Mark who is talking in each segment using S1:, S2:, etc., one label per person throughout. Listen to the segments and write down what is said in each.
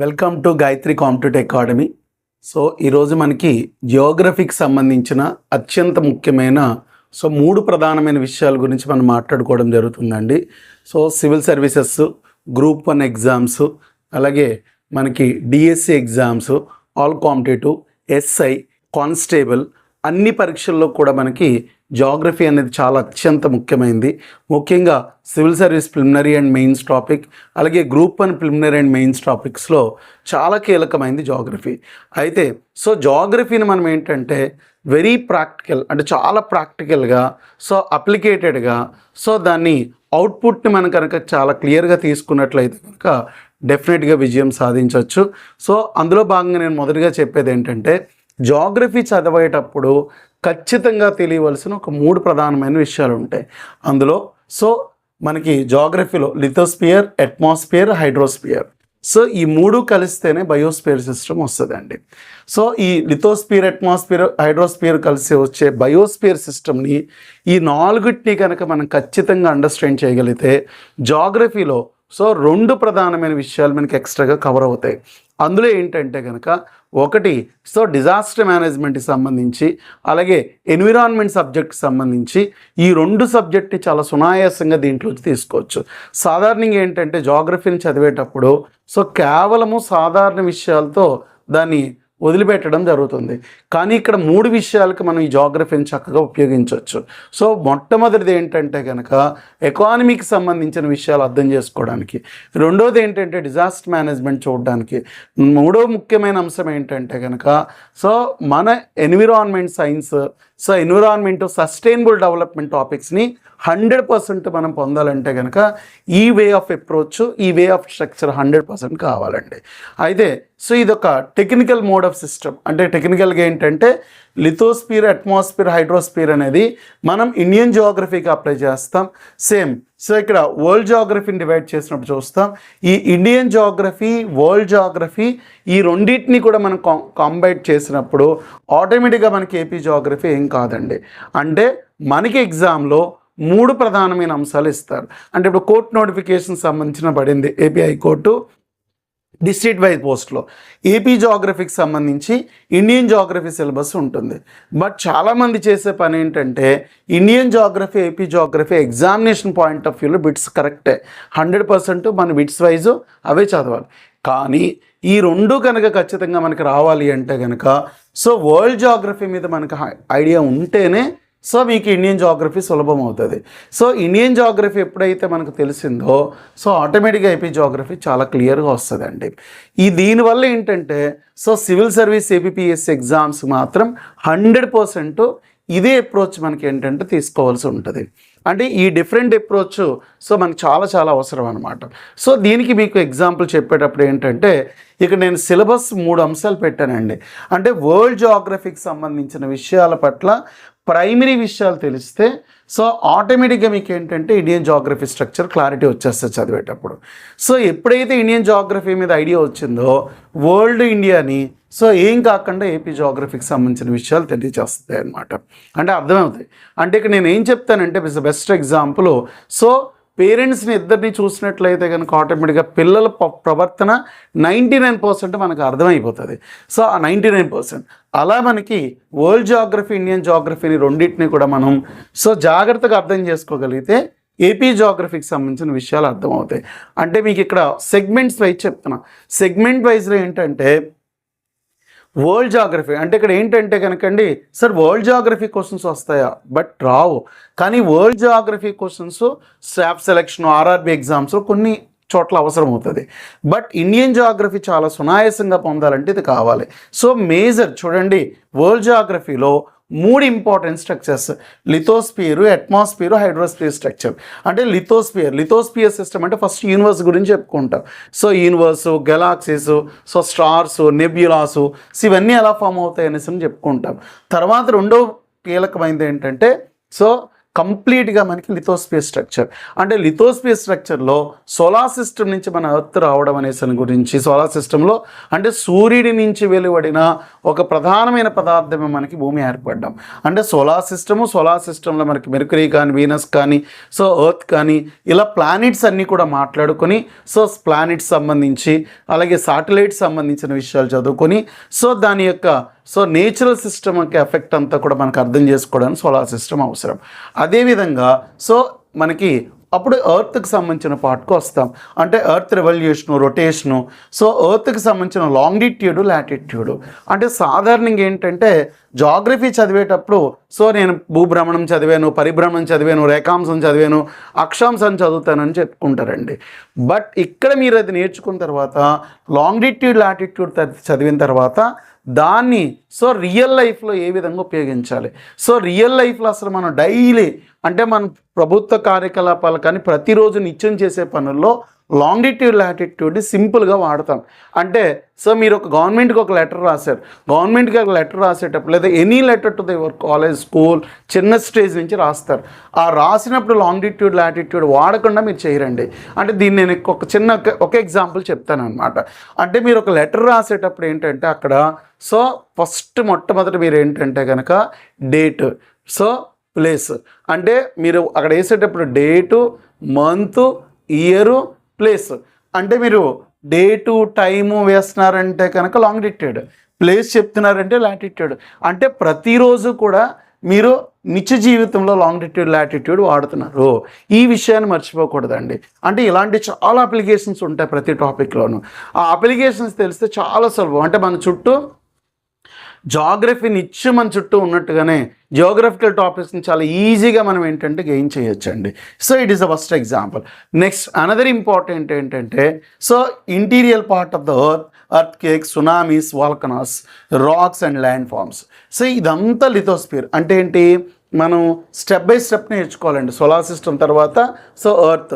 S1: Welcome to Gayatri competitive academy. So ఈరోజు మనకి జియోగ్రఫీకి సంబంధించిన అత్యంత ముఖ్యమైన మూడు ప్రధానమైన విషయాల గురించి మనం మాట్లాడుకోవడం జరుగుతుందండి. సివిల్ సర్వీసెస్, గ్రూప్ 1 ఎగ్జామ్స్, అలాగే మనకి DSC exams, all competitive, SI, constable అన్ని పరీక్షల్లో కూడా మనకి జాగ్రఫీ అనేది చాలా అత్యంత ముఖ్యమైనది. ముఖ్యంగా civil service preliminary and mains topic, అలాగే గ్రూప్ 1 ప్రిలిమినరీ అండ్ మెయిన్స్ టాపిక్స్లో చాలా కీలకమైనది జాగ్రఫీ. అయితే జాగ్రఫీని మనం ఏంటంటే వెరీ ప్రాక్టికల్, అంటే చాలా ప్రాక్టికల్గా, అప్లికేటెడ్గా, దాన్ని అవుట్పుట్ని మనం కనుక చాలా క్లియర్గా తీసుకున్నట్లయితే కనుక డెఫినెట్గా విజయం సాధించవచ్చు. అందులో భాగంగా నేను మొదటిగా చెప్పేది ఏంటంటే జాగ్రఫీ చదివేటప్పుడు ఖచ్చితంగా తెలియవలసిన ఒక 3 ప్రధానమైన విషయాలు ఉంటాయి. అందులో మనకి జాగ్రఫీలో లిథోస్పియర్, అట్మాస్ఫియర్, హైడ్రోస్పియర్. ఈ 3 కలిస్తేనే బయోస్పియర్ సిస్టమ్ వస్తుందండి. ఈ లిథోస్పియర్, అట్మాస్ఫియర్, హైడ్రోస్పియర్ కలిసి వచ్చే బయోస్పియర్ సిస్టమ్ని, ఈ 4టిని కనుక మనం ఖచ్చితంగా అండర్స్టాండ్ చేయగలిగితే జాగ్రఫీలో 2 ప్రధానమైన విషయాలు మనకి ఎక్స్ట్రాగా కవర్ అవుతాయి. అందులో ఏంటంటే కనుక ఒకటి డిజాస్టర్ మేనేజ్మెంట్కి సంబంధించి, అలాగే ఎన్విరాన్మెంట్ సబ్జెక్ట్కి సంబంధించి ఈ 2 సబ్జెక్ట్ని చాలా సునాయాసంగా దీంట్లోకి తీసుకోవచ్చు. సాధారణంగా ఏంటంటే జాగ్రఫీని చదివేటప్పుడు కేవలము సాధారణ విషయాలతో దాన్ని వదిలిపెట్టడం జరుగుతుంది. కానీ ఇక్కడ 3 విషయాలకు మనం ఈ జాగ్రఫీని చక్కగా ఉపయోగించవచ్చు. మొట్టమొదటిది ఏంటంటే కనుక ఎకానమీకి సంబంధించిన విషయాలు అర్థం చేసుకోవడానికి, రెండోది ఏంటంటే డిజాస్టర్ మేనేజ్మెంట్ చూడడానికి, మూడో ముఖ్యమైన అంశం ఏంటంటే కనుక మన environment science, environment sustainable development టాపిక్స్ని 100% మనం పొందాలంటే కనుక ఈ వే ఆఫ్ అప్రోచ్, ఈ వే ఆఫ్ స్ట్రక్చర్ 100% కావాలండి. అయితే ఇదొక టెక్నికల్ మోడ్ ఆఫ్ సిస్టమ్. అంటే టెక్నికల్గా ఏంటంటే లిథోస్పియర్, అట్మాస్ఫియర్, హైడ్రోస్పియర్ అనేది మనం ఇండియన్ జియోగ్రఫీకి అప్లై చేస్తాం. సేమ్ ఇక్కడ వరల్డ్ జియోగ్రఫీని డివైడ్ చేసినప్పుడు చూస్తాం. ఈ ఇండియన్ జియోగ్రఫీ, వరల్డ్ జియోగ్రఫీ ఈ రెండింటిని కూడా మనం కాంబైన్ చేసినప్పుడు ఆటోమేటిక్గా మనకి ఏపీ జియోగ్రఫీ ఏం కాదండి. అంటే మనకి ఎగ్జామ్లో 3 ప్రధానమైన అంశాలు ఇస్తారు. అంటే ఇప్పుడు కోర్టు నోటిఫికేషన్ సంబంధించిన పడింది ఏపీ హైకోర్టు డిస్ట్రిక్ట్ వైజ్ పోస్ట్లో. ఏపీ జియోగ్రఫీకి సంబంధించి ఇండియన్ జియోగ్రఫీ సిలబస్ ఉంటుంది. బట్ చాలామంది చేసే పని ఏంటంటే Indian Geography, AP Geography examination point of వ్యూలో బిట్స్ కరెక్టే, 100% మన బిట్స్ వైజు అవే చదవాలి. కానీ ఈ 2 కనుక ఖచ్చితంగా మనకి రావాలి అంటే కనుక వరల్డ్ జియోగ్రఫీ మీద మనకు ఐడియా ఉంటేనే మీకు ఇండియన్ జియోగ్రఫీ సులభం అవుతుంది. ఇండియన్ జియోగ్రఫీ ఎప్పుడైతే మనకు తెలిసిందో ఆటోమేటిక్గా ఏపీ జియోగ్రఫీ చాలా క్లియర్గా వస్తుందండి. దీనివల్ల ఏంటంటే సివిల్ సర్వీస్, ఏపీపీఎస్సీ ఎగ్జామ్స్ మాత్రం 100% ఇదే అప్రోచ్ మనకి ఏంటంటే తీసుకోవాల్సి ఉంటుంది. అంటే ఈ డిఫరెంట్ అప్రోచ్ మనకి చాలా చాలా అవసరం అనమాట. దీనికి మీకు ఎగ్జాంపుల్ చెప్పేటప్పుడు ఏంటంటే ఇక్కడ నేను సిలబస్ 3 అంశాలు పెట్టానండి. అంటే వరల్డ్ జియోగ్రఫీకి సంబంధించిన విషయాల పట్ల ప్రైమరీ విషయాలు తెలిస్తే ఆటోమేటిక్గా మీకు ఏంటంటే ఇండియన్ జియోగ్రఫీ స్ట్రక్చర్ క్లారిటీ వచ్చేస్తుంది చదివేటప్పుడు. ఎప్పుడైతే ఇండియన్ జియోగ్రఫీ మీద ఐడియా వచ్చిందో వరల్డ్ ఇండియాని ఏం కాకుండా ఏపీ జియోగ్రఫీకి సంబంధించిన విషయాలు తెలియజేస్తాయి అన్నమాట. అంటే అర్థమవుతాయి. అంటే ఇక్కడ నేను ఏం చెప్తానంటే బెస్ట్ ఎగ్జాంపుల్ పేరెంట్స్ని ఇద్దరిని చూసినట్లయితే కనుక ఆటోమేటిక్గా పిల్లల ప్రవర్తన 99% మనకు అర్థమైపోతుంది. ఆ 99% అలా మనకి వరల్డ్ జియోగ్రఫీ, ఇండియన్ జియోగ్రఫీని రెండింటిని కూడా మనం జాగ్రత్తగా అర్థం చేసుకోగలిగితే ఏపీ జియోగ్రఫీకి సంబంధించిన విషయాలు అర్థమవుతాయి. అంటే మీకు ఇక్కడ సెగ్మెంట్స్ వైజ్ చెప్తున్నా. సెగ్మెంట్ వైజ్లో ఏంటంటే వరల్డ్ జియోగ్రఫీ అంటే ఇక్కడ ఏంటంటే కనుకండి వరల్డ్ జియోగ్రఫీ క్వశ్చన్స్ వస్తాయా? బట్ రావు. కానీ world Geography questions staff selection, RRB ఎగ్జామ్స్లో కొన్ని చోట్ల అవసరం అవుతుంది. బట్ ఇండియన్ జియోగ్రఫీ చాలా సునాయాసంగా పొందాలంటే ఇది కావాలి. మేజర్ చూడండి, వరల్డ్ జియోగ్రఫీలో 3 important structures: lithosphere, atmosphere, hydrosphere structure. అంటే లిథోస్పియర్ సిస్టమ్ అంటే ఫస్ట్ యూనివర్స్ గురించి చెప్పుకుంటాం. యూనివర్స్, గెలాక్సీస్, స్టార్స్, నెబ్యులాస్ ఇవన్నీ ఎలా ఫామ్ అవుతాయి అనేసి చెప్పుకుంటాం. తర్వాత రెండో కీలకమైనది ఏంటంటే కంప్లీట్గా మనకి లిథోస్పియర్ స్ట్రక్చర్. అంటే లిథోస్పియర్ స్ట్రక్చర్లో సోలార్ సిస్టమ్ నుంచి మన ఎర్త్ రావడం అనేసరి గురించి, సోలార్ సిస్టంలో అంటే సూర్యుడి నుంచి వెలువడిన ఒక ప్రధానమైన పదార్థమే మనకి భూమి ఏర్పడ్డాం. అంటే సోలార్ సిస్టంలో మనకి మెర్క్యూరీ కానీ, వీనస్ కానీ, సో ఎర్త్ కానీ, ఇలా ప్లానెట్స్ అన్నీ కూడా మాట్లాడుకొని, సో ప్లానెట్స్ సంబంధించి అలాగే శాటిలైట్స్ సంబంధించిన విషయాలు చదువుకొని, సో దాని యొక్క నేచురల్ సిస్టమ్కి ఎఫెక్ట్ అంతా కూడా మనకు అర్థం చేసుకోవడానికి సోలార్ సిస్టమ్ అవసరం. అదేవిధంగా మనకి అప్పుడు ఎర్త్కి సంబంధించిన పార్ట్కి వస్తాం. అంటే ఎర్త్ రెవల్యూషను, రొటేషను, ఎర్త్కి సంబంధించిన లాంగిట్యూడు, లాటిట్యూడు. అంటే సాధారణంగా ఏంటంటే జాగ్రఫీ చదివేటప్పుడు నేను భూభ్రమణం చదివాను, పరిభ్రమణం చదివాను, రేఖాంశం చదివాను, అక్షాంశం చదువుతానని చెప్పుకుంటారండి. బట్ ఇక్కడ మీరు అది నేర్చుకున్న తర్వాత లాంగిట్యూడ్, లాటిట్యూడ్ చదివిన తర్వాత దాన్ని రియల్ లైఫ్లో ఏ విధంగా ఉపయోగించాలి. రియల్ లైఫ్లో అసలు మనం డైలీ అంటే మన ప్రభుత్వ కార్యకలాపాలు కానీ ప్రతిరోజు నిత్యం చేసే పనుల్లో లాంగిట్యూడ్, లాటిట్యూడ్ని సింపుల్గా వాడతాం. అంటే మీరు ఒక గవర్నమెంట్కి ఒక లెటర్ రాశారు, గవర్నమెంట్కి ఒక లెటర్ రాసేటప్పుడు లేదా any letter to your college, school, చిన్న స్టేజ్ నుంచి రాస్తారు. ఆ రాసినప్పుడు లాంగిట్యూడ్, లాటిట్యూడ్ వాడకుండా మీరు చేయరండి. అంటే దీన్ని నేను ఒక ఎగ్జాంపుల్ చెప్తాను అనమాట. అంటే మీరు ఒక లెటర్ రాసేటప్పుడు ఏంటంటే అక్కడ మొట్టమొదటి మీరు ఏంటంటే కనుక డేట్, ప్లేస్. అంటే మీరు అక్కడ వేసేటప్పుడు డేటు, మంత్, ఇయరు, ప్లేస్. అంటే మీరు డేటు, టైము వేస్తున్నారంటే కనుక లాంగిట్యూడ్, ప్లేస్ చెప్తున్నారంటే లాటిట్యూడ్. అంటే ప్రతిరోజు కూడా మీరు నిత్య జీవితంలో లాంగిట్యూడ్, లాటిట్యూడ్ వాడుతున్నారు. ఈ విషయాన్ని మర్చిపోకూడదండి. అంటే ఇలాంటి చాలా అప్లికేషన్స్ ఉంటాయి ప్రతి టాపిక్లోనూ. ఆ అప్లికేషన్స్ తెలిస్తే చాలా సులభం. అంటే మన చుట్టూ జాగ్రఫీ నిత్యం మన చుట్టూ ఉన్నట్టుగానే జియోగ్రఫికల్ టాపిక్స్ని చాలా ఈజీగా మనం ఏంటంటే గెయిన్ చేయొచ్చండి. It is the first example. Next another important ఏంటంటే interior part of the earthquake, tsunamis, volcanoes, rocks and land forms. ఇదంతా లిథోస్పియర్. అంటే ఏంటి, మనం స్టెప్ బై స్టెప్ నేర్చుకోవాలండి. సోలార్ సిస్టమ్ తర్వాత ఎర్త్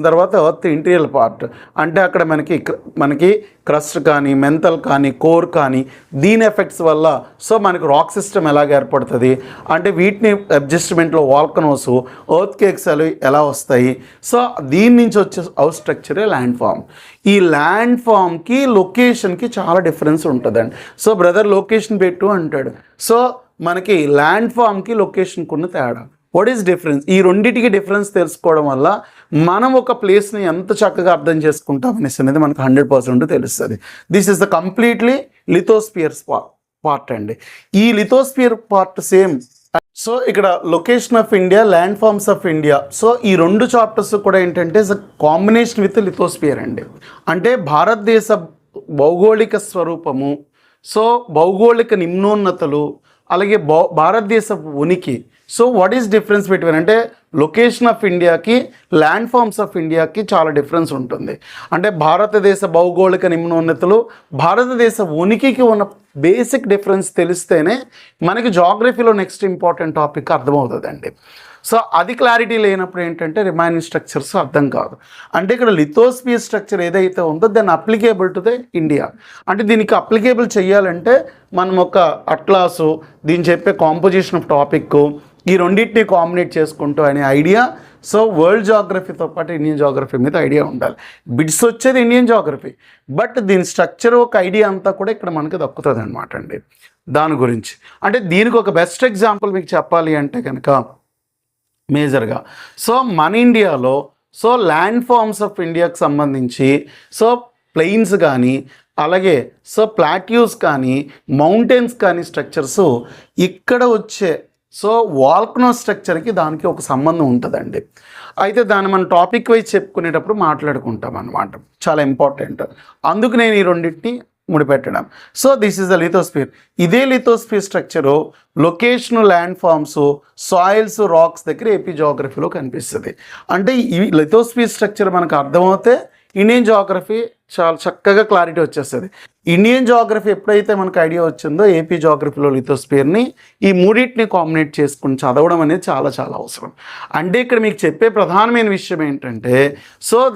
S1: తర్వాత ఎర్త్ ఇంటీరియర్ పార్ట్. అంటే అక్కడ మనకి క్రస్ట్ కానీ, మెంతల్ కానీ, కోర్ కానీ, దీని ఎఫెక్ట్స్ వల్ల మనకి రాక్ సిస్టమ్ ఎలాగ ఏర్పడుతుంది, అంటే వీటిని అడ్జస్ట్మెంట్లో వాల్కనోస్, ఎర్త్ కేక్స్ ఎలా వస్తాయి. దీని నుంచి వచ్చే హౌస్ స్ట్రక్చరే ల్యాండ్ ఫామ్. ఈ ల్యాండ్ ఫామ్కి లొకేషన్కి చాలా డిఫరెన్స్ ఉంటుందండి. బ్రదర్ లొకేషన్ పెట్టు అంటాడు. మనకి ల్యాండ్ ఫామ్కి లొకేషన్కి ఉన్న తేడా, వాట్ ఈస్ డిఫరెన్స్? ఈ రెండింటికి డిఫరెన్స్ తెలుసుకోవడం వల్ల మనం ఒక ప్లేస్ని ఎంత చక్కగా అర్థం చేసుకుంటాం అనేది మనకు 100% తెలుస్తుంది. This is the completely lithosphere part అండి. ఈ లిథోస్పియర్ పార్ట్ సేమ్. ఇక్కడ location of India, land forms of India. ఈ రెండు చాప్టర్స్ కూడా ఏంటంటే కాంబినేషన్ విత్ లిథోస్పియర్ అండి. అంటే భారతదేశ భౌగోళిక స్వరూపము, భౌగోళిక నిమ్నోన్నతలు, అలాగే భారతదేశ ఉనికి. వాట్ ఈస్ డిఫరెన్స్ బిట్వీన్ అంటే లొకేషన్ ఆఫ్ ఇండియాకి, ల్యాండ్ ఫార్మ్స్ ఆఫ్ ఇండియాకి చాలా డిఫరెన్స్ ఉంటుంది. అంటే భారతదేశ భౌగోళిక నిమ్నోన్నతలు, భారతదేశ ఉనికికి ఉన్న బేసిక్ డిఫరెన్స్ తెలిస్తేనే మనకి జాగ్రఫీలో నెక్స్ట్ ఇంపార్టెంట్ టాపిక్ అర్థమవుతుందండి. అది క్లారిటీ లేనప్పుడు ఏంటంటే రిమైనింగ్ స్ట్రక్చర్స్ అర్థం కాదు. అంటే ఇక్కడ లిథోస్పియర్ స్ట్రక్చర్ ఏదైతే ఉందో దాన్ని అప్లికేబుల్ టు ద ఇండియా. అంటే దీనికి అప్లికేబుల్ చేయాలంటే మనం ఒక అట్లాసు, దీన్ని చెప్పే కాంపోజిషన్ ఆఫ్ టాపిక్, ఈ రెండింటిని కాంబినేట్ చేసుకుంటూ అనే ఐడియా. వరల్డ్ జాగ్రఫీతో పాటు ఇండియన్ జాగ్రఫీ మీద ఐడియా ఉండాలి. బిట్స్ వచ్చేది ఇండియన్ జాగ్రఫీ, బట్ దీని స్ట్రక్చర్ ఒక ఐడియా అంతా కూడా ఇక్కడ మనకు దక్కుతుంది అనమాట అండి. దాని గురించి అంటే దీనికి ఒక బెస్ట్ ఎగ్జాంపుల్ మీకు చెప్పాలి అంటే కనుక మేజర్గా మన ఇండియాలో ల్యాండ్ ఫార్మ్స్ ఆఫ్ ఇండియాకి సంబంధించి ప్లెయిన్స్ కానీ, అలాగే ప్లాట్యూస్ కానీ, మౌంటైన్స్ కానీ స్ట్రక్చర్స్ ఇక్కడ వచ్చే వాల్కనో స్ట్రక్చర్కి దానికి ఒక సంబంధం ఉంటుందండి. అయితే దాన్ని మనం టాపిక్ వైజ్ చెప్పుకునేటప్పుడు మాట్లాడుకుంటాం అన్నమాట. చాలా ఇంపార్టెంట్. అందుకు నేను ఈ రెండింటిని ముడిపెట్టడం. This is the lithosphere. ఇదే lithosphere structure location, land forms, soils, rocks దగ్గర ఏపీ జాగ్రఫీలో కనిపిస్తుంది. అంటే ఈ లిథోస్పియర్ స్ట్రక్చర్ మనకు అర్థమవుతే ఇండియన్ జాగ్రఫీ చాలా చక్కగా క్లారిటీ వచ్చేస్తుంది. ఇండియన్ జాగ్రఫీ ఎప్పుడైతే మనకు ఐడియా వచ్చిందో ఏపీ జాగ్రఫీలో లిథోస్పియర్ని ఈ మూడింటిని కాంబినేట్ చేసుకుని చదవడం అనేది చాలా చాలా అవసరం. అంటే ఇక్కడ మీకు చెప్పే ప్రధానమైన విషయం ఏంటంటే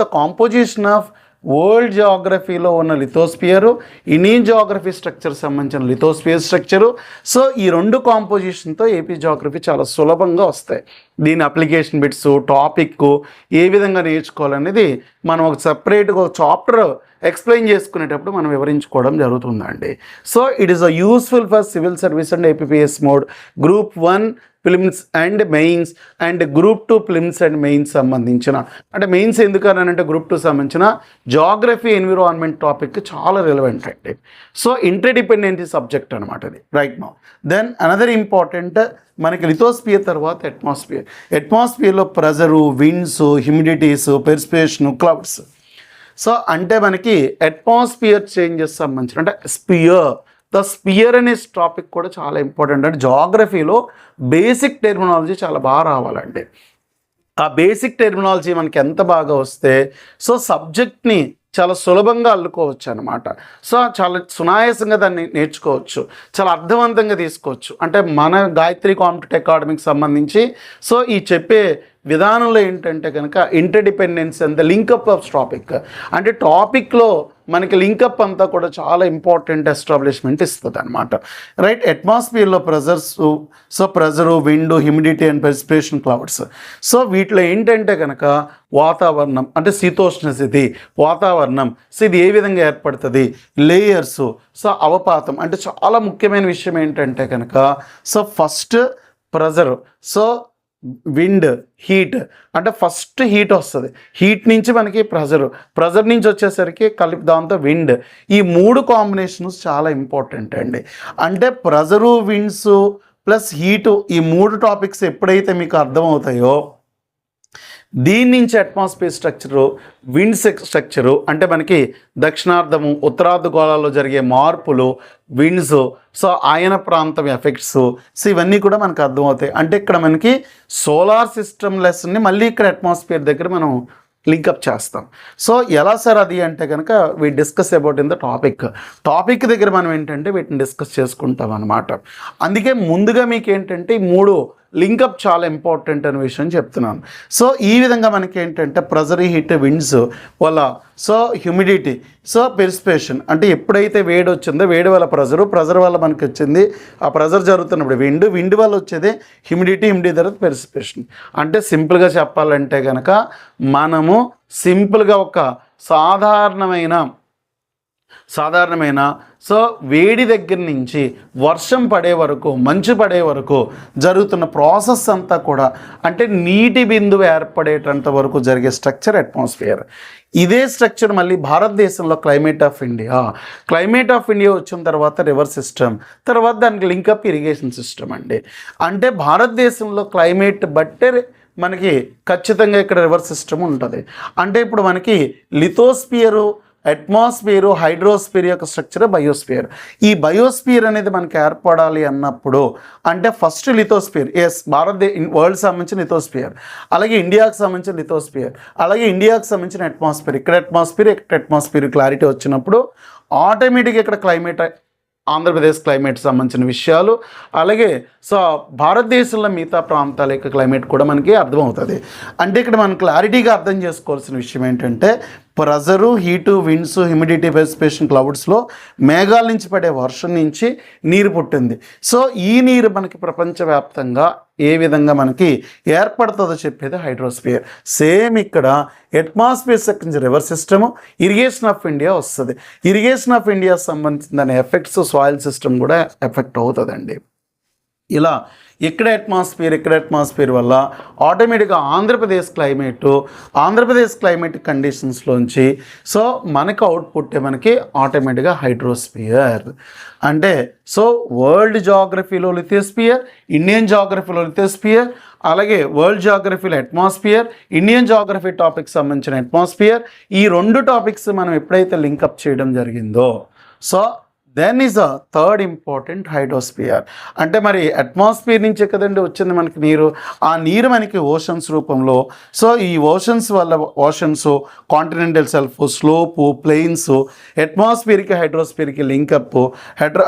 S1: ద కాంపోజిషన్ ఆఫ్ వరల్డ్ జియోగ్రఫీలో ఉన్న లిథోస్పియరు, ఇండియన్ జియోగ్రఫీ స్ట్రక్చర్ సంబంధించిన లిథోస్పియర్ స్ట్రక్చరు. సో ఈ రెండు కాంపోజిషన్తో ఏపీ జియోగ్రఫీ చాలా సులభంగా వస్తాయి. దీని అప్లికేషన్ బిట్స్, టాపిక్ ఏ విధంగా నేర్చుకోవాలనేది మనం ఒక సపరేట్గా ఒక చాప్టర్ ఎక్స్ప్లెయిన్ చేసుకునేటప్పుడు మనం వివరించుకోవడం జరుగుతుందండి. So it is a useful for civil service and APPS mode, group 1 prelims and mains and group 2 prelims and mains సంబంధించిన, అంటే మెయిన్స్ ఎందుకనంటే గ్రూప్ 2 సంబంధించిన జాగ్రఫీ ఎన్విరాన్మెంట్ టాపిక్ చాలా రిలవెంట్ అండి. సో ఇంటర్డిపెండెన్సీ సబ్జెక్ట్ అనమాట ఇది right now. Then another important మనకి lithosphere తర్వాత అట్మాస్ఫియర్లో pressure, winds, humidities, perspiration, clouds. So అంటే మనకి అట్మాస్ఫియర్ చేంజెస్ సంబంధించిన అంటే స్పియర్ అనే టాపిక్ కూడా చాలా ఇంపార్టెంట్. అంటే జాగ్రఫీలో బేసిక్ టెర్మినాలజీ చాలా బాగా రావాలండి. ఆ బేసిక్ టెర్మినాలజీ మనకి ఎంత బాగా వస్తే సో సబ్జెక్ట్ని చాలా సులభంగా అల్లుకోవచ్చు అనమాట. సో చాలా సునాయాసంగా దాన్ని నేర్చుకోవచ్చు, చాలా అర్థవంతంగా తీసుకోవచ్చు. అంటే మన గాయత్రి కాంపిటేటివ్ అకాడమీకి సంబంధించి సో ఈ చెప్పే విధానంలో ఏంటంటే కనుక interdependence and the linkup of topic, అంటే టాపిక్లో మనకి లింకప్ అంతా కూడా చాలా ఇంపార్టెంట్ ఎస్టాబ్లిష్మెంట్ ఇస్తుంది అనమాట. రైట్, అట్మాస్ఫియర్లో pressure, wind, humidity and precipitation, clouds. So వీటిలో ఏంటంటే కనుక వాతావరణం అంటే శీతోష్ణ స్థితి, వాతావరణం సో ఇది ఏ విధంగా ఏర్పడుతుంది, లేయర్స్, సో అవపాతం. అంటే చాలా ముఖ్యమైన విషయం ఏంటంటే కనుక so first pressure, so wind, heat. అంటే ఫస్ట్ హీట్ వస్తుంది, హీట్ నుంచి మనకి ప్రెజర్ నుంచి వచ్చేసరికి కలిపి దాంతో విండ్. ఈ 3 కాంబినేషన్స్ చాలా ఇంపార్టెంట్ అండి. అంటే ప్రెజరు, విండ్స్ ప్లస్ హీటు ఈ 3 టాపిక్స్ ఎప్పుడైతే మీకు అర్థమవుతాయో దీని నుంచి అట్మాస్ఫియర్ స్ట్రక్చరు, విండ్ స్ట్రక్చరు అంటే మనకి దక్షిణార్ధము, ఉత్తరార్ధగోళాల్లో జరిగే మార్పులు, విండ్స్, సో ఆయన ప్రాంతం ఎఫెక్ట్స్, సో ఇవన్నీ కూడా మనకు అర్థమవుతాయి. అంటే ఇక్కడ మనకి సోలార్ సిస్టమ్ లెసన్ని మళ్ళీ ఇక్కడ అట్మాస్ఫియర్ దగ్గర మనం లింకప్ చేస్తాం. సో ఎలా సార్ అది అంటే కనుక we discuss about in the topic దగ్గర మనం ఏంటంటే వీటిని డిస్కస్ చేసుకుంటాం అన్నమాట. అందుకే ముందుగా మీకు ఏంటంటే ఈ 3 లింకప్ చాలా ఇంపార్టెంట్ అనే విషయం చెప్తున్నాను. సో ఈ విధంగా మనకి ఏంటంటే ప్రెజర్, హీట్, విండ్స్ వల్ల సో హ్యూమిడిటీ, సో పెర్స్పిరేషన్ అంటే ఎప్పుడైతే వేడి వచ్చిందో వేడి వల్ల ప్రెజర్ వల్ల మనకి వచ్చింది ఆ ప్రెజర్ జరుగుతున్నప్పుడు విండ్ వల్ల వచ్చేది హ్యూమిడిటీ తర్వాత పెర్స్పిరేషన్. అంటే సింపుల్గా చెప్పాలంటే కనుక మనము సింపుల్గా ఒక సాధారణమైన సో వేడి దగ్గర నుంచి వర్షం పడే వరకు, మంచు పడే వరకు జరుగుతున్న ప్రాసెస్ అంతా కూడా అంటే నీటి బిందువు ఏర్పడేటంత వరకు జరిగే స్ట్రక్చర్ అట్మాస్ఫియర్. ఇదే స్ట్రక్చర్ మళ్ళీ భారతదేశంలో క్లైమేట్ ఆఫ్ ఇండియా వచ్చిన తర్వాత రివర్ సిస్టమ్, తర్వాత దానికి లింకప్ ఇరిగేషన్ సిస్టమ్ అండి. అంటే భారతదేశంలో క్లైమేట్ బట్టే మనకి ఖచ్చితంగా ఇక్కడ రివర్ సిస్టమ్ ఉంటుంది. అంటే ఇప్పుడు మనకి లిథోస్పియరు, అట్మాస్ఫియరు, హైడ్రోస్ఫియర్ యొక్క స్ట్రక్చర్ బయోస్ఫియర్. ఈ బయోస్ఫియర్ అనేది మనకి ఏర్పడాలి అన్నప్పుడు అంటే ఫస్ట్ లిథోస్ఫియర్, వరల్డ్ సంబంధించిన లిథోస్ఫియర్, అలాగే ఇండియాకి సంబంధించిన లిథోస్ఫియర్, అలాగే ఇండియాకి సంబంధించిన అట్మాస్ఫియర్. ఇక్కడ అట్మాస్ఫియర్ క్లారిటీ వచ్చినప్పుడు ఆటోమేటిక్గా ఇక్కడ క్లైమేట్, ఆంధ్రప్రదేశ్ క్లైమేట్ సంబంధించిన విషయాలు, అలాగే సో భారతదేశంలో మిగతా ప్రాంతాల యొక్క క్లైమేట్ కూడా మనకి అర్థమవుతుంది. అంటే ఇక్కడ మనం క్లారిటీగా అర్థం చేసుకోవాల్సిన విషయం ఏంటంటే pressure, heat, winds, humidity, perspiration, క్లౌడ్స్లో మేఘాల నుంచి పడే వర్షం నుంచి నీరు పుట్టింది. సో ఈ నీరు మనకి ప్రపంచవ్యాప్తంగా ఏ విధంగా మనకి ఏర్పడుతుందో చెప్పేది హైడ్రోస్ఫియర్. సేమ్ ఇక్కడ atmosphere second river system, irrigation of India వస్తుంది. ఇరిగేషన్ ఆఫ్ ఇండియా సంబంధించిన దాని ఎఫెక్ట్స్ సాయిల్ సిస్టమ్ కూడా ఎఫెక్ట్ అవుతుందండి. ఇలా ఇక్కడ అట్మాస్ఫియర్ వల్ల ఆటోమేటిక్గా ఆంధ్రప్రదేశ్ క్లైమేట్ కండిషన్స్లోంచి సో మనకు అవుట్పుట్ మనకి ఆటోమేటిక్గా హైడ్రోస్ఫియర్. అంటే సో వరల్డ్ జాగ్రఫీలో లిథోస్ఫియర్, ఇండియన్ జాగ్రఫీలో లిథోస్ఫియర్, అలాగే వరల్డ్ జాగ్రఫీలో అట్మాస్ఫియర్, ఇండియన్ జాగ్రఫీ టాపిక్ సంబంధించిన అట్మాస్ఫియర్. ఈ 2 టాపిక్స్ మనం ఎప్పుడైతే లింకప్ చేయడం జరిగిందో so then is a third important hydrosphere. అంటే మరి అట్మాస్ఫియర్ నుంచే కదండి వచ్చింది మనకి నీరు. ఆ నీరు మనకి ఓషన్స్ రూపంలో, సో ఈ ఓషన్స్ వల్ల కాంటినెంటల్ షెల్ఫ్, స్లోపు, ప్లెయిన్స్, అట్మాస్ఫియర్కి హైడ్రోస్ఫియర్కి లింకప్.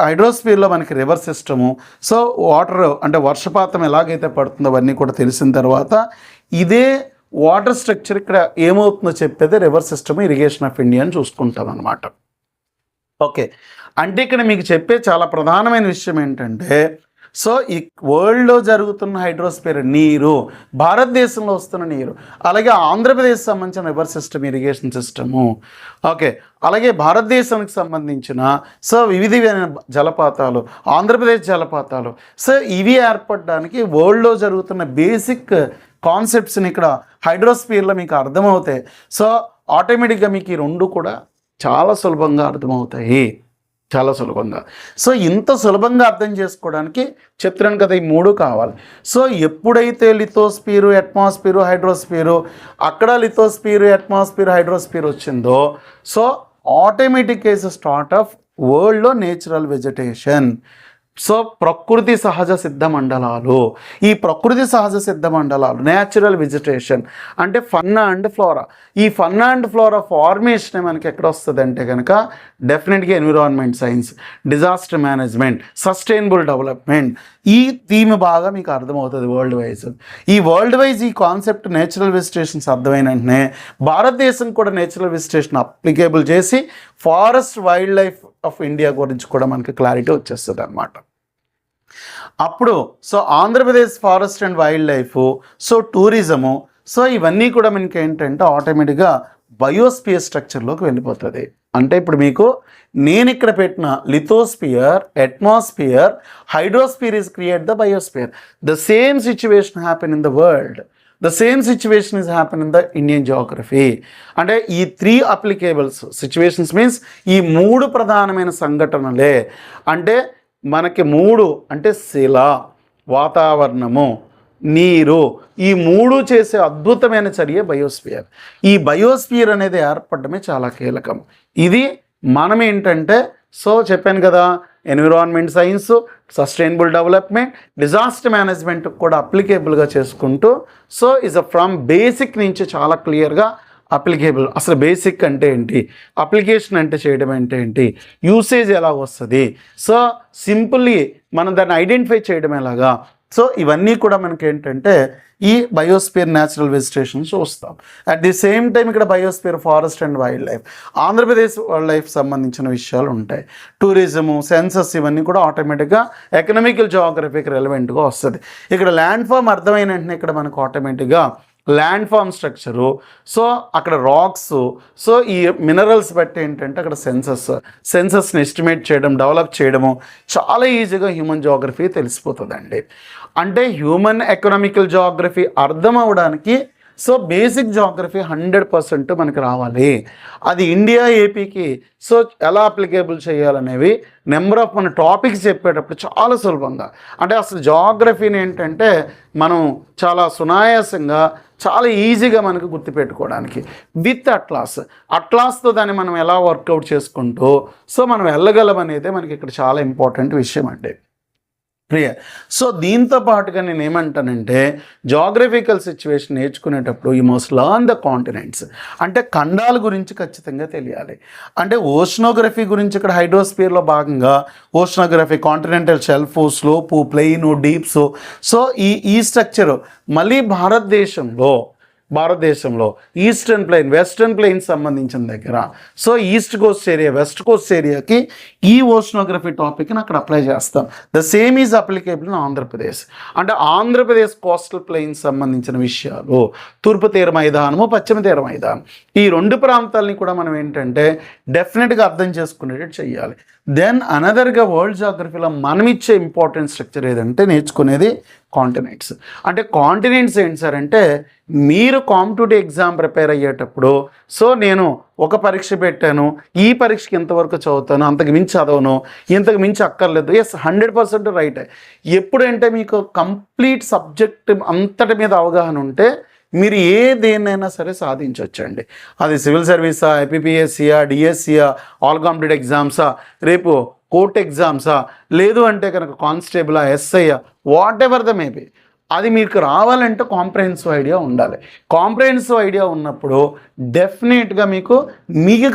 S1: హైడ్రోస్ఫియర్లో మనకి రివర్ సిస్టము, సో వాటర్ అంటే వర్షపాతం ఎలాగైతే పడుతుందో అవన్నీ కూడా తెలిసిన తర్వాత ఇదే వాటర్ స్ట్రక్చర్ ఇక్కడ ఏమవుతుందో చెప్పేది river system irrigation of India అని చూసుకుంటాం అనమాట. ఓకే, అంటే ఇక్కడ మీకు చెప్పే చాలా ప్రధానమైన విషయం ఏంటంటే సో ఈ వరల్డ్లో జరుగుతున్న హైడ్రోస్పియర్ నీరు, భారతదేశంలో వస్తున్న నీరు, అలాగే ఆంధ్రప్రదేశ్ సంబంధించిన river system irrigation system, okay, అలాగే భారతదేశానికి సంబంధించిన సో వివిధ జలపాతాలు, ఆంధ్రప్రదేశ్ జలపాతాలు, సో ఇవి ఏర్పడడానికి వరల్డ్లో జరుగుతున్న బేసిక్ కాన్సెప్ట్స్ని ఇక్కడ హైడ్రోస్పియర్లో మీకు అర్థమవుతాయి. సో ఆటోమేటిక్గా మీకు ఈ రెండు కూడా చాలా సులభంగా అర్థమవుతాయి, చాలా సులభంగా. సో ఇంత సులభంగా అర్థం చేసుకోవడానికి చెప్తున్నాను కదా, ఈ మూడు కావాలి. సో ఎప్పుడైతే లిథోస్పియరు, అట్మాస్పియరు, హైడ్రోస్పియరు, అక్కడ లిథోస్పియరు, అట్మాస్పియరు, హైడ్రోస్పియర్ వచ్చిందో so automatic is start of వరల్డ్లో నేచురల్ వెజిటేషన్. సో ప్రకృతి సహజ సిద్ధ మండలాలు, ఈ ప్రకృతి సహజ సిద్ధ మండలాలు న్యాచురల్ వెజిటేషన్ అంటే ఫన్నా అండ్ ఫ్లోరా. ఈ ఫన్నా అండ్ ఫ్లోరా ఫార్మేషన్ మనకి ఎక్కడ వస్తుంది అంటే కనుక డెఫినెట్గా environment science, disaster management, sustainable development, ఈ థీమ్ బాగా మీకు అర్థమవుతుంది వరల్డ్ వైజ్. ఈ వరల్డ్ వైజ్ ఈ కాన్సెప్ట్ నేచురల్ వెజిటేషన్స్ అర్థమైన వెంటనే భారతదేశం కూడా నేచురల్ వెజిటేషన్ అప్లికేబుల్ చేసి forest wild life of India గురించి కూడా మనకి క్లారిటీ వచ్చేస్తుంది అనమాట. అప్పుడు so Andhra Pradesh forest and wild life, so tourism, so ఇవన్నీ కూడా మనకి ఏంటంటే ఆటోమేటిక్గా బయోస్పియర్ స్ట్రక్చర్లోకి వెళ్ళిపోతుంది. అంటే ఇప్పుడు మీకు నేను ఇక్కడ పెట్టిన lithosphere, atmosphere, hydrosphere is create the biosphere. The same situation happen in the world, the same situation is happen in the Indian Geography. అంటే ఈ 3 అప్లికేబుల్స్ సిచ్యువేషన్స్ మీన్స్ ఈ 3 ప్రధానమైన సంఘటనలే, అంటే మనకి 3 అంటే శిల, వాతావరణము, నీరు, ఈ 3 చేసే అద్భుతమైన చర్య బయోస్పియర్. ఈ బయోస్పియర్ అనేది ఏర్పడమే చాలా కీలకం. ఇది మనం ఏంటంటే సో చెప్పాను కదా, environment science, sustainable development, disaster management కూడా అప్లికేబుల్గా చేసుకుంటూ సో ఇస్ ఫ్రమ్ బేసిక్ నుంచి చాలా క్లియర్గా అప్లికేబుల్. అసలు బేసిక్ అంటే ఏంటి, అప్లికేషన్ అంటే చేయడం అంటే ఏంటి, యూసేజ్ ఎలా వస్తుంది, సో సింపుల్లీ మనం దాన్ని ఐడెంటిఫై చేయడం ఎలాగా, సో ఇవన్నీ కూడా మనకి ఏంటంటే ఈ బయోస్పియర్ న్యాచురల్ వెజిటేషన్ చూస్తాం. అట్ ది సేమ్ టైం ఇక్కడ biosphere forest and wild life, Andhra Pradesh wild life సంబంధించిన విషయాలు ఉంటాయి. టూరిజము, సెన్సస్, ఇవన్నీ కూడా ఆటోమేటిక్గా ఎకనామికల్ జియోగ్రఫీకి రెలవెంట్గా వస్తుంది. ఇక్కడ ల్యాండ్ ఫామ్ అర్థమైన వెంటనే ఇక్కడ మనకు ఆటోమేటిక్గా ల్యాండ్ ఫామ్ స్ట్రక్చరు, సో అక్కడ రాక్స్, సో ఈ మినరల్స్ బట్టి ఏంటంటే అక్కడ సెన్సస్ని ఎస్టిమేట్ చేయడం, డెవలప్ చేయడము చాలా ఈజీగా హ్యూమన్ జియోగ్రఫీ తెలిసిపోతుందండి. అంటే హ్యూమన్ ఎకనామికల్ జియోగ్రఫీ అర్థం అవడానికి సో బేసిక్ జియోగ్రఫీ 100% మనకి రావాలి. అది ఇండియా, ఏపీకి సో ఎలా అప్లికేబుల్ చేయాలనేవి నెంబర్ ఆఫ్ మన టాపిక్స్ చెప్పేటప్పుడు చాలా సులభంగా, అంటే అసలు జియోగ్రఫీని ఏంటంటే మనం చాలా సునాయాసంగా, చాలా ఈజీగా మనకు గుర్తుపెట్టుకోవడానికి విత్ అట్లాస్తో దాన్ని మనం ఎలా వర్కౌట్ చేసుకుంటూ సో మనం వెళ్ళగలం అనేది మనకి ఇక్కడ చాలా ఇంపార్టెంట్ విషయం అండి. క్లియర్. సో దీంతో పాటుగా నేను ఏమంటానంటే జాగ్రఫికల్ సిచ్యువేషన్ నేర్చుకునేటప్పుడు you must learn the continents, అంటే ఖండాల గురించి ఖచ్చితంగా తెలియాలి. అంటే ఓషనోగ్రఫీ గురించి ఇక్కడ హైడ్రోస్పియర్లో భాగంగా oceanography, continental shelf, slope, plain, deeps, so ఈ స్ట్రక్చర్ మళ్ళీ భారతదేశంలో ఈస్టర్న్ ప్లెయిన్, వెస్టర్న్ ప్లెయిన్ సంబంధించిన దగ్గర so east Coast area, west Coast ఏరియాకి ఈ ఓషనోగ్రఫీ టాపిక్ని అక్కడ అప్లై చేస్తాం. The same is applicable in Andhra Pradesh. అంటే ఆంధ్రప్రదేశ్ కోస్టల్ ప్లెయిన్ సంబంధించిన విషయాలు, తూర్పు తీర మైదానము, పశ్చిమ తీర మైదానం, ఈ 2 ప్రాంతాలని కూడా మనం ఏంటంటే డెఫినెట్గా అర్థం చేసుకునేటట్టు చెయ్యాలి. దెన్ అనదర్గా వరల్డ్ జాగ్రఫీలో మనం ఇచ్చే ఇంపార్టెంట్ స్ట్రక్చర్ ఏదంటే నేర్చుకునేది కాంటినెంట్స్. అంటే కాంటినెంట్స్ ఏంటి సార్ అంటే మీరు కాంపిటేటివ్ ఎగ్జామ్ ప్రిపేర్ అయ్యేటప్పుడు సో నేను ఒక పరీక్ష పెట్టాను, ఈ పరీక్షకి ఇంతవరకు చదువుతాను, అంతకు మించి చదవను, ఇంతకు మించి అక్కర్లేదు. Yes, 100% right. ఎప్పుడంటే మీకు కంప్లీట్ సబ్జెక్ట్ అంతటి మీద అవగాహన ఉంటే మీరు దేన్నైనా సరే సాధించవచ్చండి. అది సివిల్ సర్వీసా, ఐపీపీఎస్సీయా, డిఎస్సీయా, ఆల్ కాంపిటేటివ్ ఎగ్జామ్సా, రేపు కోర్ట్ ఎగ్జామ్సా, లేదు అంటే కనుక కానిస్టేబులా, ఎస్ఐయా, వాట్ ఎవర్ ద మేబీ, అది మీకు రావాలంటే కాంప్రహెన్సివ్ ఐడియా ఉండాలి. కాంప్రహెన్సివ్ ఐడియా ఉన్నప్పుడు డెఫినెట్గా మీకు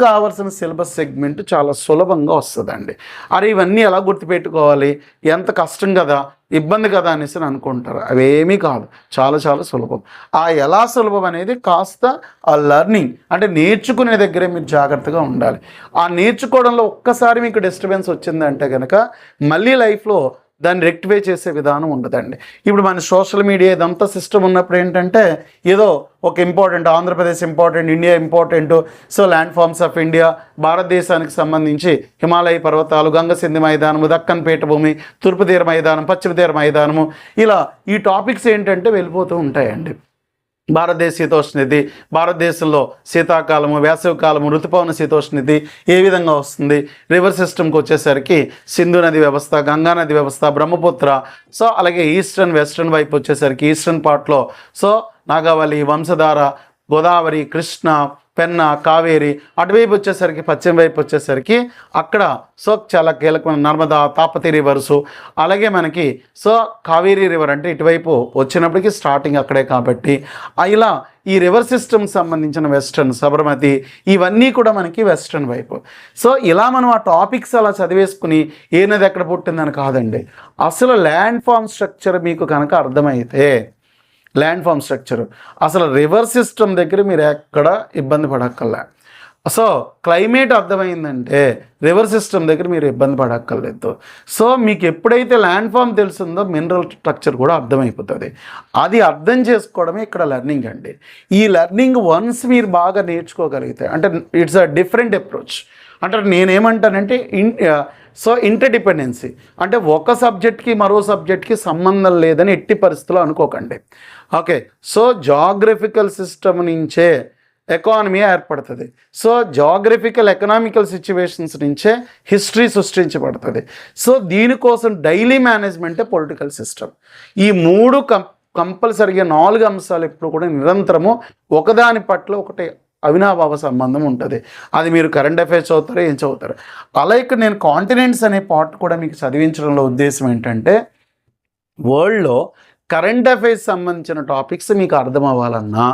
S1: కావాల్సిన సిలబస్ సెగ్మెంట్ చాలా సులభంగా వస్తుందండి. అరే ఇవన్నీ ఎలా గుర్తుపెట్టుకోవాలి, ఎంత కష్టం కదా, ఇబ్బంది కదా అనేసి అనుకుంటారు. అవేమీ కాదు, చాలా చాలా సులభం. ఆ ఎలా సులభం అనేది కాస్త ఆ లెర్నింగ్ అంటే నేర్చుకునే దగ్గరే మీరు జాగ్రత్తగా ఉండాలి. ఆ నేర్చుకోవడంలో ఒక్కసారి మీకు డిస్టర్బెన్స్ వచ్చిందంటే కనుక మళ్ళీ లైఫ్లో దాన్ని రెక్టిఫై చేసే విధానం ఉండదండి. ఇప్పుడు మన సోషల్ మీడియా ఇదంతా సిస్టమ్ ఉన్నప్పుడు ఏంటంటే ఏదో ఒక important Andhra Pradesh important, India important, so land forms of India, భారతదేశానికి సంబంధించి హిమాలయ పర్వతాలు, గంగసింధి మైదానము, దక్కన్ పీఠభూమి, తూర్పు తీర మైదానం, పశ్చిమ తీర మైదానము, ఇలా ఈ టాపిక్స్ ఏంటంటే వెళ్ళిపోతూ ఉంటాయండి. భారతదేశ శీతోష్ణనిధి, భారతదేశంలో శీతాకాలము, వేసవికాలము, ఋతుపవన శీతోష్ణనిధి ఏ విధంగా వస్తుంది, రివర్ సిస్టమ్కి వచ్చేసరికి సింధు నది వ్యవస్థ, గంగా నది వ్యవస్థ, బ్రహ్మపుత్ర, సో అలాగే ఈస్టర్న్ వెస్టర్న్ వైపు వచ్చేసరికి ఈస్టర్న్ పార్ట్లో సో నాగావళి, వంశధార, గోదావరి, కృష్ణ, పెన్న, కావేరి, అటువైపు వచ్చేసరికి పశ్చిమ వైపు వచ్చేసరికి అక్కడ సో చాలా కీలకమైన నర్మదా, తాపతి రివర్సు, అలాగే మనకి సో కావేరీ రివర్ అంటే ఇటువైపు వచ్చినప్పటికీ స్టార్టింగ్ అక్కడే కాబట్టి ఇలా ఈ రివర్ సిస్టమ్ సంబంధించిన వెస్టర్న్, సబర్మతి, ఇవన్నీ కూడా మనకి వెస్టర్న్ వైపు. సో ఇలా మనం ఆ టాపిక్స్ అలా చదివేసుకుని ఏ నది ఎక్కడ పుట్టిందని కాదండి, అసలు ల్యాండ్ ఫార్మ్ స్ట్రక్చర్ మీకు కనుక అర్థమైతే ల్యాండ్ ఫార్మ్ స్ట్రక్చర్ అసలు రివర్ సిస్టమ్ దగ్గర మీరు ఎక్కడ ఇబ్బంది పడక్కర్లే. సో క్లైమేట్ అర్థమైందంటే రివర్ సిస్టమ్ దగ్గర మీరు ఇబ్బంది పడక్కర్లేదు. సో మీకు ఎప్పుడైతే ల్యాండ్ ఫామ్ తెలుస్తుందో మినరల్ స్ట్రక్చర్ కూడా అర్థమైపోతుంది. అది అర్థం చేసుకోవడమే ఇక్కడ లెర్నింగ్ అండి. ఈ లెర్నింగ్ వన్స్ మీరు బాగా నేర్చుకోగలిగితే అంటే ఇట్స్ అ డిఫరెంట్ అప్రోచ్. అంటే నేనేమంటానంటే సో ఇంటర్డిపెండెన్సీ అంటే ఒక సబ్జెక్ట్కి మరో సబ్జెక్ట్కి సంబంధం లేదని ఎట్టి పరిస్థితుల్లో అనుకోకండి. ఓకే, సో జాగ్రఫికల్ సిస్టమ్ నుంచే ఎకానమీ ఏర్పడుతుంది. సో జాగ్రఫికల్ ఎకనామికల్ సిచ్యువేషన్స్ నుంచే హిస్టరీ సృష్టించబడుతుంది. సో దీనికోసం డైలీ మేనేజ్మెంటే పొలిటికల్ సిస్టమ్. ఈ మూడు కంపల్సరిగా 4 అంశాలు ఎప్పుడు కూడా నిరంతరము ఒకదాని పట్ల ఒకటి అవినాభావ సంబంధం ఉంటుంది. అది మీరు కరెంట్ అఫైర్స్ చదువుతారో ఏం చదువుతారు. అలా ఇక్కడ నేను కాంటినెంట్స్ అనే పార్ట్ కూడా మీకు చదివించడంలో ఉద్దేశం ఏంటంటే వరల్డ్లో కరెంట్ అఫైర్స్ సంబంధించిన టాపిక్స్ మీకు అర్థం అవ్వాలన్నా,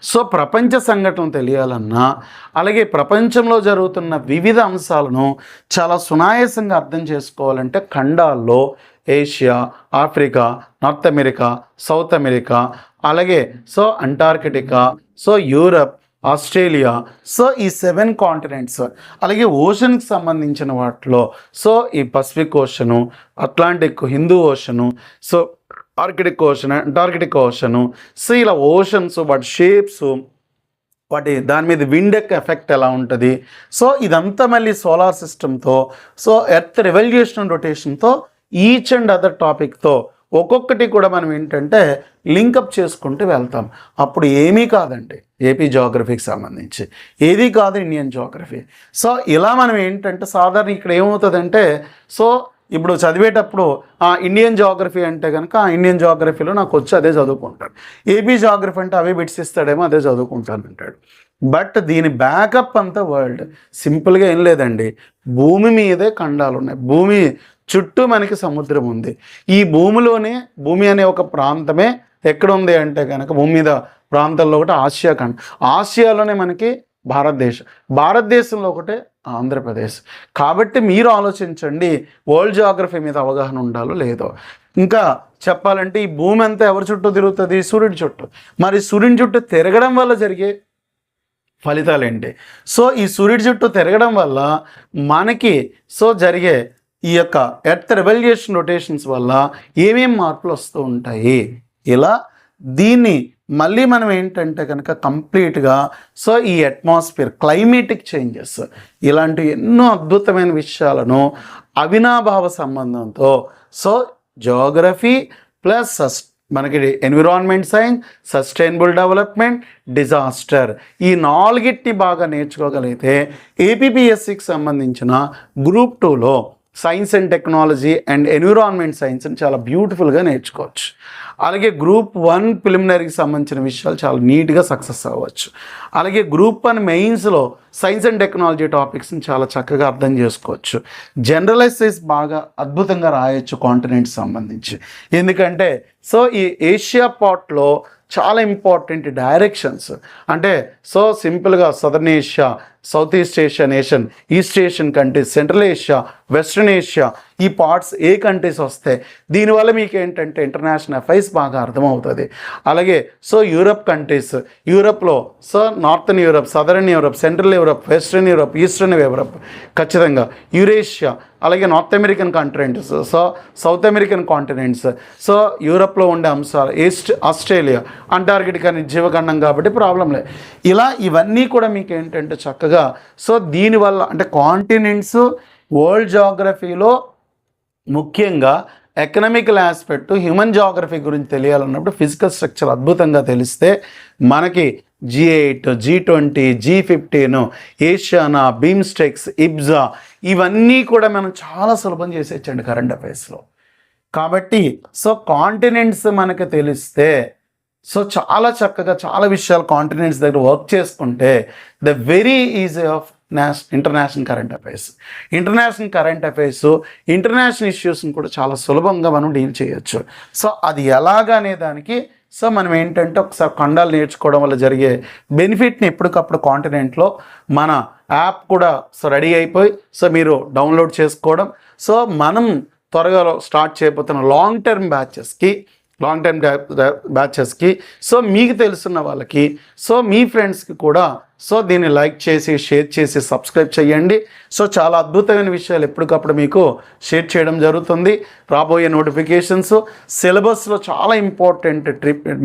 S1: సో ప్రపంచ సంఘటనలు తెలియాలన్నా, అలాగే ప్రపంచంలో జరుగుతున్న వివిధ అంశాలను చాలా సునాయాసంగా అర్థం చేసుకోవాలంటే ఖండాల్లో Asia, Africa, North America, South America, అలాగే so Antarctica, so Europe, Australia, so ఈ 7 కాంటినెంట్స్, అలాగే ఓషన్కి సంబంధించిన వాటిలో సో ఈ Pacific ocean, Atlantic, Hindu ocean, so Arctic ocean, Antarctic ocean, so ఇలా ఓషన్స్, వాటి షేప్స్, వాటి దాని మీద విండ్ ఎఫెక్ట్ ఎలా ఉంటుంది, సో ఇదంతా మళ్ళీ సోలార్ సిస్టమ్తో, సో ఎర్త్ రెవల్యూషన్ రొటేషన్తో, ఈచ్ అండ్ అదర్ టాపిక్తో ఒక్కొక్కటి కూడా మనం ఏంటంటే లింకప్ చేసుకుంటూ వెళ్తాం. అప్పుడు ఏమీ కాదండి ఏపీ జాగ్రఫీకి సంబంధించి, ఏది కాదు ఇండియన్ జాగ్రఫీ. సో ఇలా మనం ఏంటంటే సాధారణ ఇక్కడ ఏమవుతుందంటే సో ఇప్పుడు చదివేటప్పుడు ఇండియన్ జాగ్రఫీ అంటే కనుక ఇండియన్ జాగ్రఫీలో నాకు వచ్చి అదే చదువుకుంటాను, ఏపీ జాగ్రఫీ అంటే అవే బిట్స్ ఇస్తాడేమో అదే చదువుకుంటాను అంటాడు. బట్ దీని బ్యాకప్ అంతా వరల్డ్ సింపుల్గా ఏం లేదండి. భూమి మీదే ఖండాలు ఉన్నాయి, భూమి చుట్టూ మనకి సముద్రం ఉంది. ఈ భూమిలోనే భూమి అనే ఒక ప్రాంతమే ఎక్కడ ఉంది అంటే కనుక భూమి మీద ప్రాంతాల్లో ఒకటి ఆసియా ఖండం, ఆసియాలోనే మనకి భారతదేశంలో ఒకటే ఆంధ్రప్రదేశ్. కాబట్టి మీరు ఆలోచించండి వరల్డ్ జాగ్రఫీ మీద అవగాహన ఉండాలో లేదో. ఇంకా చెప్పాలంటే ఈ భూమి అంతా ఎవరి చుట్టూ తిరుగుతుంది? సూర్యుడి చుట్టూ. మరి సూర్యుని చుట్టూ తిరగడం వల్ల జరిగే ఫలితాలు ఏంటి? సో ఈ సూర్యుడి చుట్టూ తిరగడం వల్ల మనకి సో జరిగే ఈ యొక్క ఎర్త్ రెవల్యూషన్ రొటేషన్స్ వల్ల ఏమేం మార్పులు వస్తూ ఉంటాయి. ఇలా దీన్ని మళ్ళీ మనం ఏంటంటే కనుక కంప్లీట్గా సో ఈ అట్మాస్ఫియర్, క్లైమేటిక్ చేంజెస్, ఇలాంటి ఎన్నో అద్భుతమైన విషయాలను అవినాభావ సంబంధంతో సో జాగ్రఫీ ప్లస్ మనకి environment science, sustainable development, disaster, ఈ 4టిని బాగా నేర్చుకోగలిగితే ఏపీపీఎస్సికి సంబంధించిన గ్రూప్ 2లో science and technology and environment సైన్స్ని చాలా బ్యూటిఫుల్గా నేర్చుకోవచ్చు. అలాగే గ్రూప్ 1 ప్రిలిమినరీకి సంబంధించిన విషయాలు చాలా నీట్గా సక్సెస్ అవ్వచ్చు. అలాగే గ్రూప్ 1 మెయిన్స్లో సైన్స్ అండ్ టెక్నాలజీ టాపిక్స్ని చాలా చక్కగా అర్థం చేసుకోవచ్చు. జనరలైజెస్ బాగా అద్భుతంగా రాయొచ్చు కాంటినెంట్స్ సంబంధించి. ఎందుకంటే సో ఈ ఏషియా పార్ట్లో చాలా ఇంపార్టెంట్ డైరెక్షన్స్ అంటే సో సింపుల్గా southern Asia, South East Asia nation, East Asian countries, Central Asia, western Asia, ఈ పార్ట్స్ ఏ కంట్రీస్ వస్తాయి, దీనివల్ల మీకు ఏంటంటే ఇంటర్నేషనల్ అఫైర్స్ బాగా అర్థమవుతుంది. అలాగే సో యూరప్ కంట్రీస్, యూరప్లో so northern Europe, southern Europe, central Europe, western Europe, eastern Europe, ఖచ్చితంగా యూరేషియా, అలాగే North American continents, so South American continents, so యూరప్లో ఉండే అంశాలు, ఈస్ట్ ఆస్ట్రేలియా, అంటార్కిటికా జీవఖండం కాబట్టి ప్రాబ్లం లేదు. ఇలా ఇవన్నీ కూడా మీకు ఏంటంటే చక్కగా సో దీనివల్ల అంటే కాంటినెంట్స్ వరల్డ్ జాగ్రఫీలో ముఖ్యంగా ఎకనామికల్ ఆస్పెక్ట్, హ్యూమన్ జాగ్రఫీ గురించి తెలియాలన్నప్పుడు ఫిజికల్ స్ట్రక్చర్ అద్భుతంగా తెలిస్తే మనకి G8, G20, G15, ఏషియానా, బీమ్స్టెక్స్, ఇబ్జా ఇవన్నీ కూడా మనం చాలా సులభం చేసేయచ్చండి కరెంట్ అఫైర్స్లో. కాబట్టి సో కాంటినెంట్స్ మనకు తెలిస్తే సో చాలా చక్కగా చాలా విషయాలు కాంటినెంట్స్ దగ్గర వర్క్ చేసుకుంటే the very easy of international current affairs, international ఇష్యూస్ని కూడా చాలా సులభంగా మనం డీల్ చేయొచ్చు. సో అది ఎలాగనే దానికి సో మనం ఏంటంటే ఒకసారి ఖండాలు నేర్చుకోవడం వల్ల జరిగే బెనిఫిట్ని ఎప్పటికప్పుడు కాంటినెంట్లో మన యాప్ కూడా సో రెడీ అయిపోయి సో మీరు డౌన్లోడ్ చేసుకోవడం. సో మనం త్వరగా స్టార్ట్ చేయబోతున్న లాంగ్ టర్మ్ బ్యాచెస్కి సో మీకు తెలుసున్న వాళ్ళకి సో మీ ఫ్రెండ్స్కి కూడా సో దీన్ని లైక్ చేసి షేర్ చేసి సబ్స్క్రైబ్ చేయండి. సో చాలా అద్భుతమైన విషయాలు ఎప్పటికప్పుడు మీకు షేర్ చేయడం జరుగుతుంది. రాబోయే నోటిఫికేషన్స్, సిలబస్లో చాలా ఇంపార్టెంట్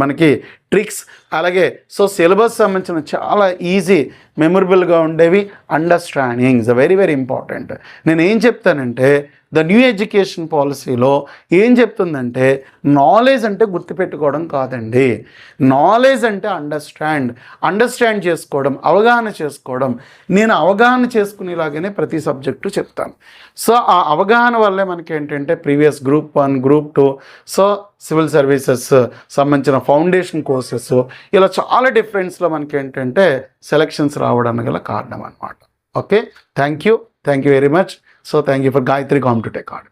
S1: మనకి ట్రిక్స్, అలాగే సో సిలబస్ సంబంధించిన చాలా ఈజీ మెమొరబుల్గా ఉండేవి అండర్స్టాండింగ్స్ వెరీ వెరీ ఇంపార్టెంట్. నేను ఏం చెప్తానంటే ద న్యూ ఎడ్యుకేషన్ పాలసీలో ఏం చెప్తుందంటే నాలెడ్జ్ అంటే గుర్తుపెట్టుకోవడం కాదండి, నాలెడ్జ్ అంటే అండర్స్టాండ్ చేసుకోవడం, అవగాహన చేసుకోవడం. నేను అవగాహన చేసుకునేలాగానే ప్రతి సబ్జెక్టు చెప్తాను. సో ఆ అవగాహన వల్లే మనకి ఏంటంటే previous group 1, group 2, so civil services సంబంధించిన ఫౌండేషన్ కోర్సెస్ ఇలా చాలా డిఫరెన్స్లో మనకి ఏంటంటే సెలక్షన్స్ రావడానికి గల కారణం అనమాట. Okay, thank you very much. So thank you for Gayatri Comptech Academy.